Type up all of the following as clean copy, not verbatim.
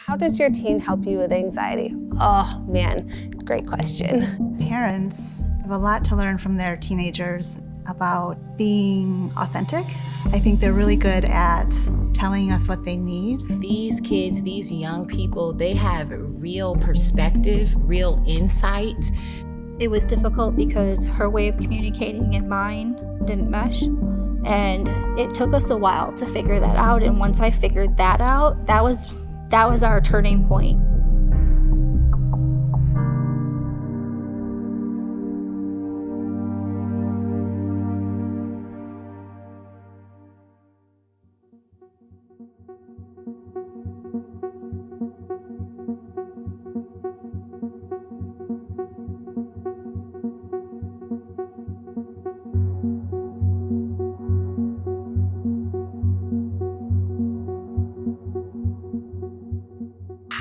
How does your teen help you with anxiety? Oh man, great question. Parents have a lot to learn from their teenagers about being authentic. I think they're really good at telling us what they need. These kids, these young people, they have real perspective, real insight. It was difficult because her way of communicating and mine didn't mesh. And it took us a while to figure that out. And once I figured that out, that was our turning point.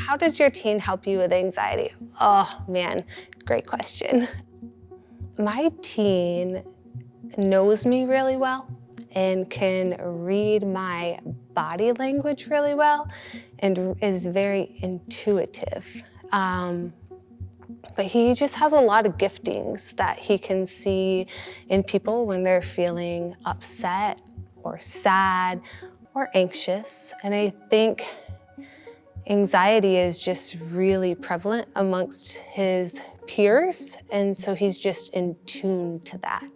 How does your teen help you with anxiety? Oh man, great question. My teen knows me really well and can read my body language really well and is very intuitive. But he just has a lot of giftings that he can see in people when they're feeling upset or sad or anxious. And I think anxiety is just really prevalent amongst his peers, and so he's just in tune to that.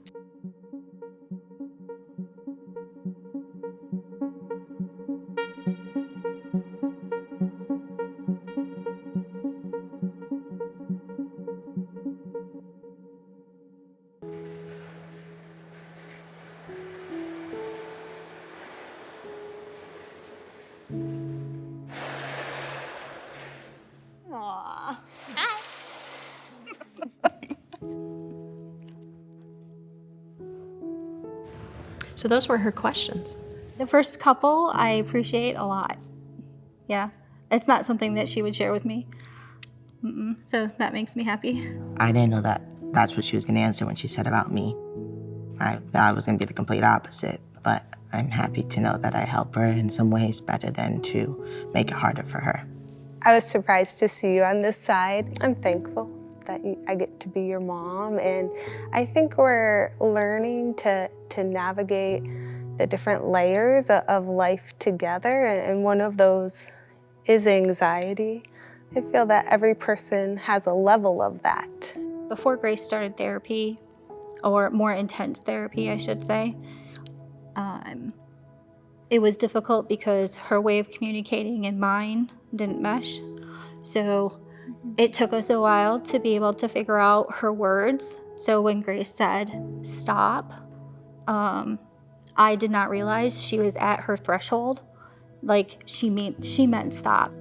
Aww. So those were her questions. The first couple I appreciate a lot. Yeah, it's not something that she would share with me. So that makes me happy. I didn't know that that's what she was going to answer when she said about me. I thought I was going to be the complete opposite, but I'm happy to know that I help her in some ways better than to make it harder for her. I was surprised to see you on this side. I'm thankful that I get to be your mom, and I think we're learning to navigate the different layers of life together, and one of those is anxiety. I feel that every person has a level of that. Before Grace started therapy, or more intense therapy, I should say, it was difficult because her way of communicating and mine didn't mesh. So it took us a while to be able to figure out her words. So when Grace said, stop, I did not realize she was at her threshold. Like she meant stop.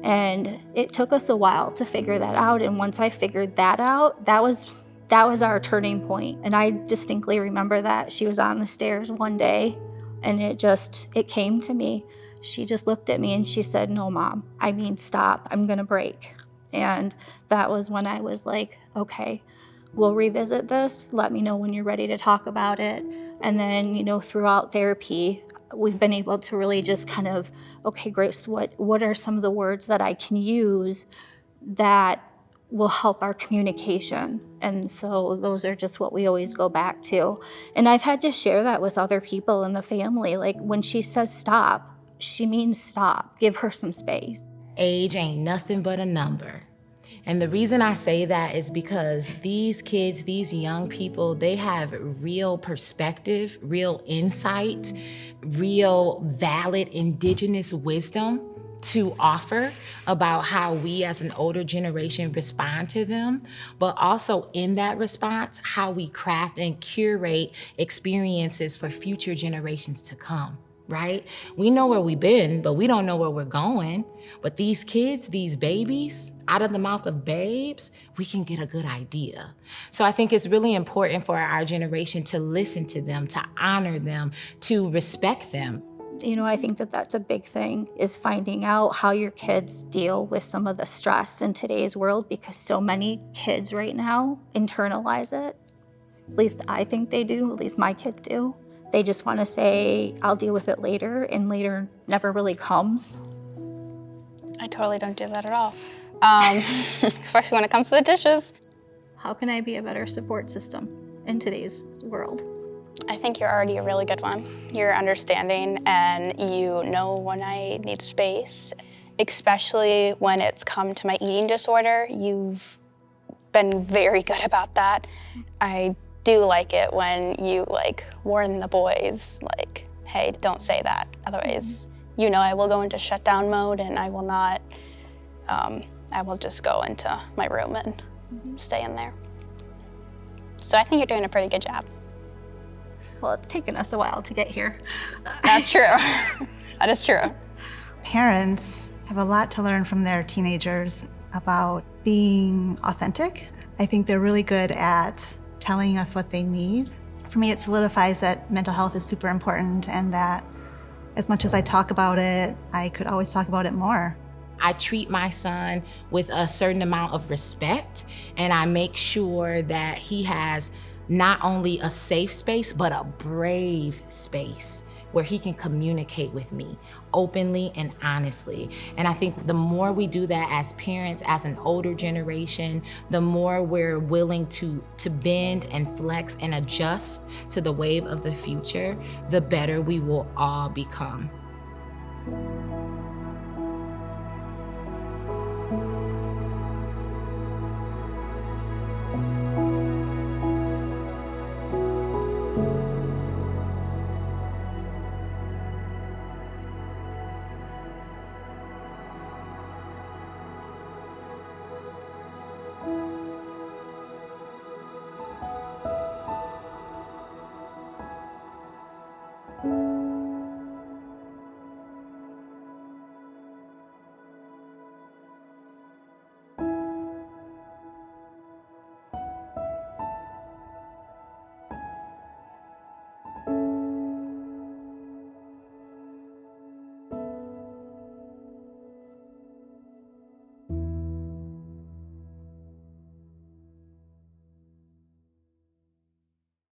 And it took us a while to figure that out. And once I figured that out, that was our turning point. And I distinctly remember that she was on the stairs one day and it came to me. She just looked at me and she said, "No, Mom, I mean, stop, I'm gonna break." And that was when I was like, okay, we'll revisit this. Let me know when you're ready to talk about it. And then, throughout therapy, we've been able to really just kind of, okay, Grace, what are some of the words that I can use that will help our communication? And so those are just what we always go back to. And I've had to share that with other people in the family. Like when she says stop, she means stop. Give her some space. Age ain't nothing but a number. And the reason I say that is because these kids, these young people, they have real perspective, real insight, real valid indigenous wisdom to offer about how we as an older generation respond to them, but also in that response, how we craft and curate experiences for future generations to come. Right? We know where we've been, but we don't know where we're going. But these kids, these babies, out of the mouth of babes, we can get a good idea. So I think it's really important for our generation to listen to them, to honor them, to respect them. I think that that's a big thing, is finding out how your kids deal with some of the stress in today's world, because so many kids right now internalize it. At least I think they do, at least my kids do. They just want to say, I'll deal with it later, and later never really comes. I totally don't do that at all, especially when it comes to the dishes. How can I be a better support system in today's world? I think you're already a really good one. You're understanding and you know when I need space, especially when it's come to my eating disorder. You've been very good about that. I do like it when you warn the boys, hey, don't say that. Otherwise, I will go into shutdown mode and I will not, I will just go into my room and stay in there. So I think you're doing a pretty good job. Well, it's taken us a while to get here. That's true. That is true. Parents have a lot to learn from their teenagers about being authentic. I think they're really good at telling us what they need. For me, it solidifies that mental health is super important and that as much as I talk about it, I could always talk about it more. I treat my son with a certain amount of respect, and I make sure that he has not only a safe space, but a brave space where he can communicate with me openly and honestly. And I think the more we do that as parents, as an older generation, the more we're willing to bend and flex and adjust to the wave of the future, the better we will all become.